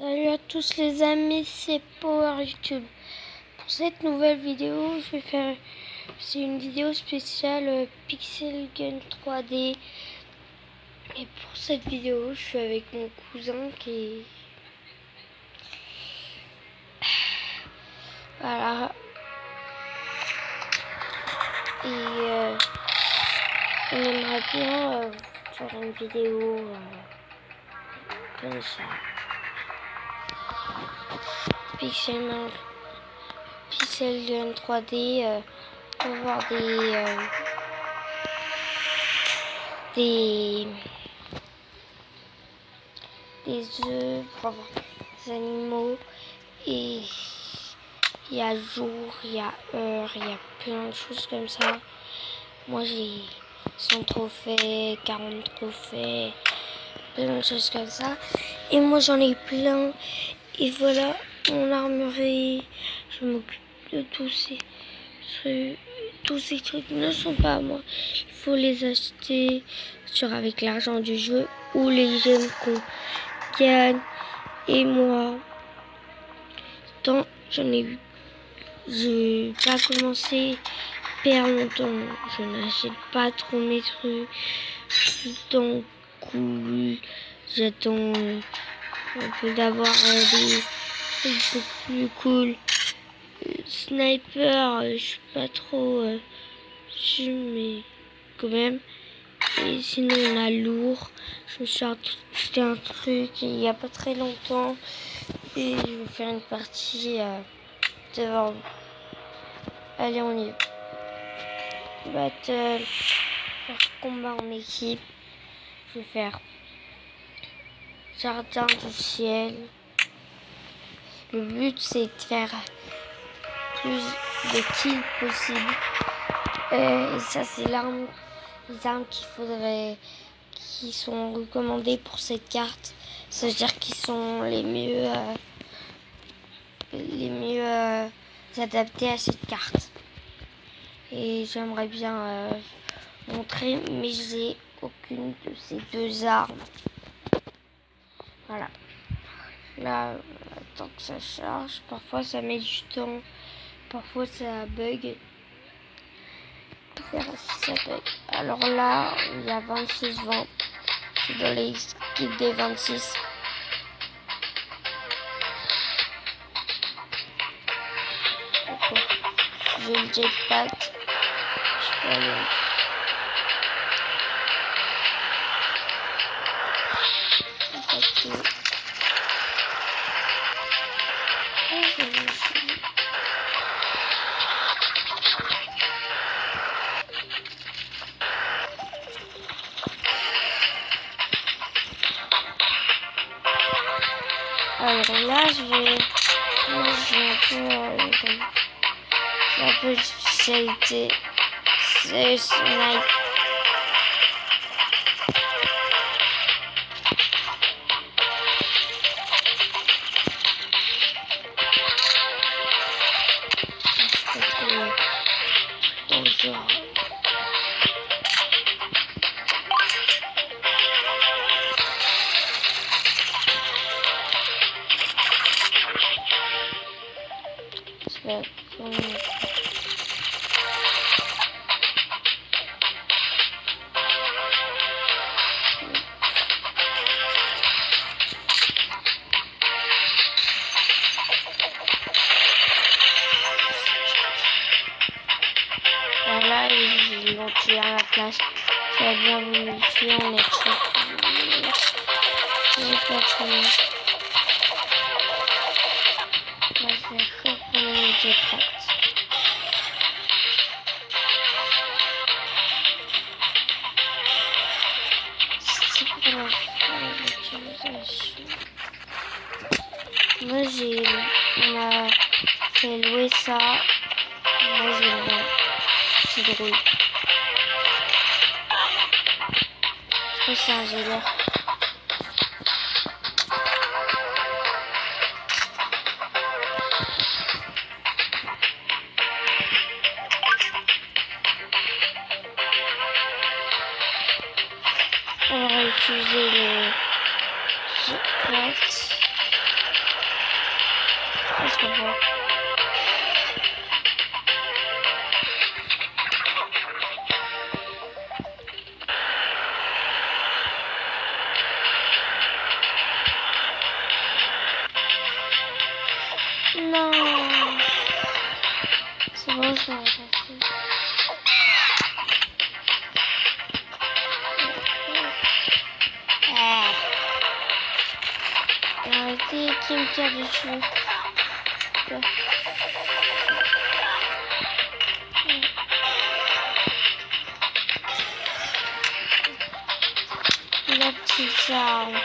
Salut à tous les amis, c'est Power YouTube. Pour cette nouvelle vidéo, c'est une vidéo spéciale Pixel Gun 3D. Et pour cette vidéo, je suis avec mon cousin qui... Voilà. Et on aimerait bien faire une vidéo comme ça. Pixel Gun 3D, pour voir des œufs, pour voir des animaux. Et il y a jour, il y a heure, il y a plein de choses comme ça. Moi j'ai 100 trophées, 40 trophées, plein de choses comme ça. Et moi j'en ai plein. Et voilà mon armurerie. Je m'occupe de tous ces trucs. Tous ces trucs ne sont pas à moi. Il faut les acheter avec l'argent du jeu ou les gemmes qu'on gagne. Et moi, tant j'ai pas commencé hyper longtemps. Je n'achète pas trop mes trucs. Donc cool. J'attends un peu d'avoir des trucs beaucoup plus cool. Sniper, je suis pas trop dessus, mais quand même. Et sinon on a lourd. Je me suis acheté un truc il y a pas très longtemps. Et je vais faire une partie devant vous. Allez, on y va. Battle. Faire combat en équipe. Je vais faire jardin du ciel. Le but c'est de faire plus de kills possible. Et ça c'est les armes qui sont recommandées pour cette carte. Ça veut dire qu'ils sont les mieux adaptés à cette carte. Et j'aimerais bien montrer, mais j'ai aucune de ces deux armes. Voilà. Là, attends que ça charge. Parfois ça met du temps. Parfois ça bug. Si ça bug. Alors là, il y a 26-20. Je suis dans les équipes des 26. J'ai le jetpack. Je vais aller. Alors là, j'ai un peu de spécialité. C'est snipe. Dans le genre. Voilà, ils vont tuer à ma place. Ça va bien vous tuer, on est trop. J'ai pas trop. Moi, je vais reprendre j'ai prête. C'est pour la fin de l'utilisation. Moi, on m'a fait louer ça. Moi, je le vends. C'est drôle. Je trouve ça j'ai l'air. On va utiliser le jetpack. Ça se voit. Non. C'est bon, je vais repasser. Arrêtez, qui me tire dessus. La petite arme.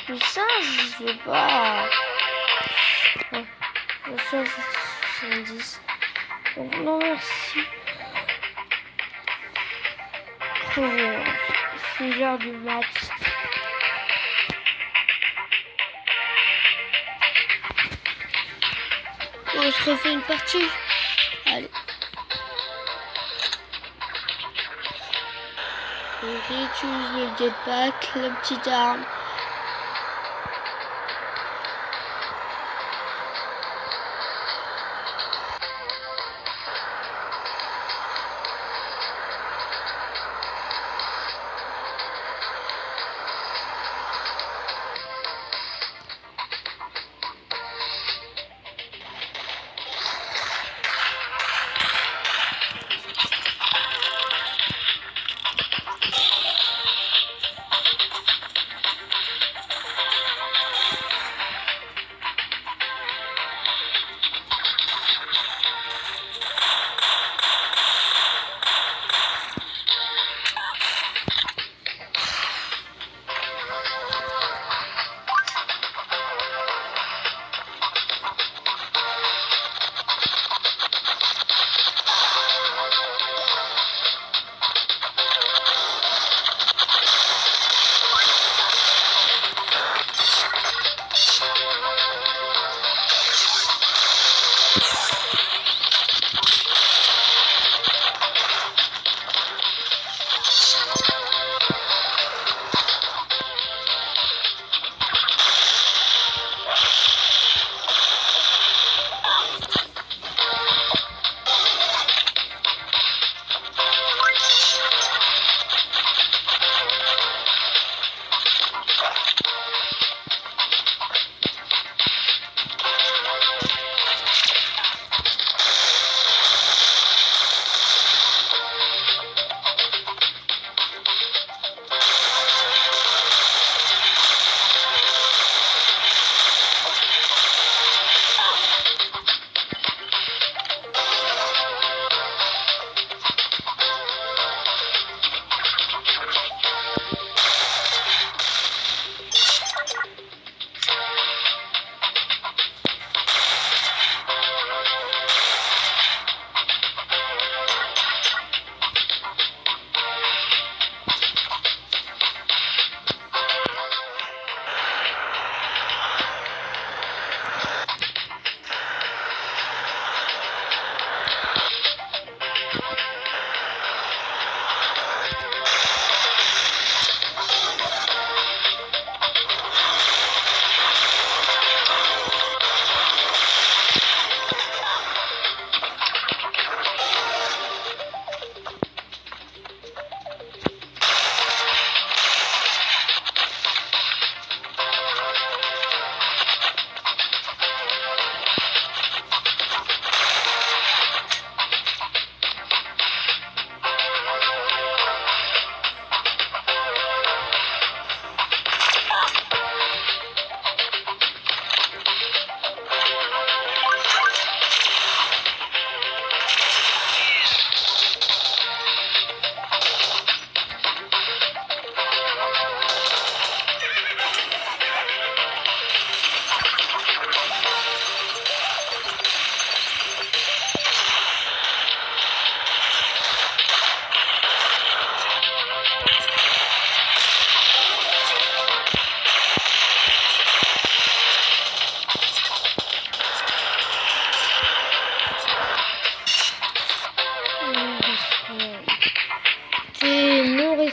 Mais ça, je veux pas. Le seul, c'est 70. Donc, non, merci. C'est l'heure du match. On se refait une partie. Allez. On réutilise le jetpack, la petite arme.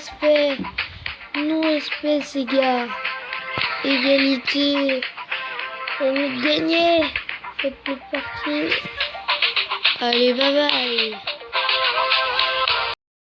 Non-respect. Non-respect, ces gars. Égalité. On a gagné. Faites plus partie. Allez, bye bye.